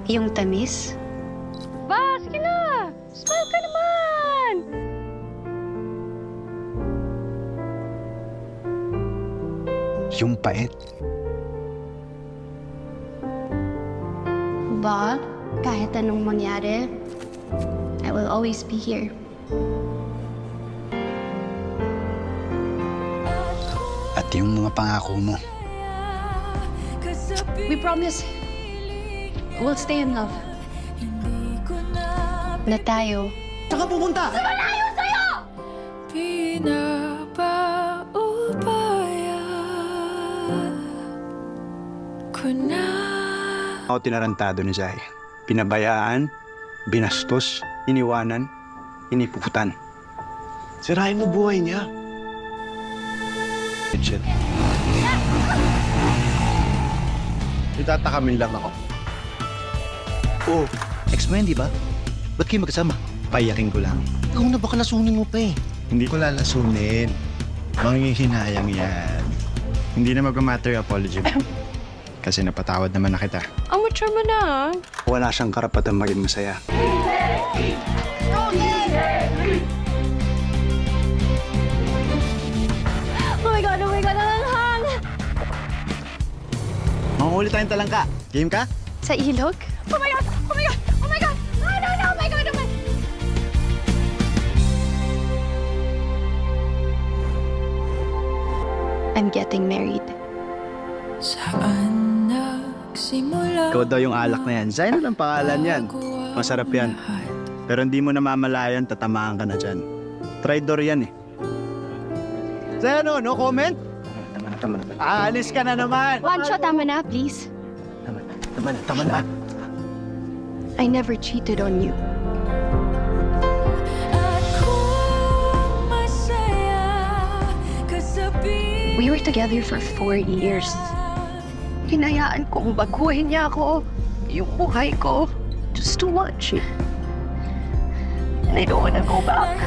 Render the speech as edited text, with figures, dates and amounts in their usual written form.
Yung tamis? Ba, sige na! Smile ka naman! Yung pait. Ba, kahit anong mangyari, I will always be here. At yung mga pangako mo. We promise we'll stay in love. Na tayo. Saan ka pupunta? Ako tinarantado ni Zay. Pinabayaan, binastos, iniwanan, iniputan. Sirahin mo buhay niya. Shit. Itatakamin lang ako. Oh, ex mo yan, di ba? Ba't kayo magkasama? Payakin ko lang. Ikaw na baka lasunin mo pa eh. Hindi ko lalasunin. Manghihinayang yan. Hindi na mag-matter yung apology mo. Kasi napatawad naman na kita. Ang mature mo na. Wala siyang karapatan maging masaya. Oh my God, nalanghang! Manghuli tayong talangka. Game ka? Sa ilog? Oh my God! Oh my God! Oh my God! Oh no, no! Oh my God! Oh my... I'm getting married. Saan nagsimula? Ikaw daw yung alak na yan. Zaino lang pangalan yan. Masarap yan. Pero hindi mo namamalayan, tatamaan ka na dyan. Traidor yan eh. Zaino, no comment? Tama na. Aalis ka na naman! One shot, tama na, please. Tama na. I never cheated on you. Akong masaya kasabi. We were together for 4 years. Hinayaan kong baguhin niya ako, yung buhay ko, just to watch. And I don't wanna go back.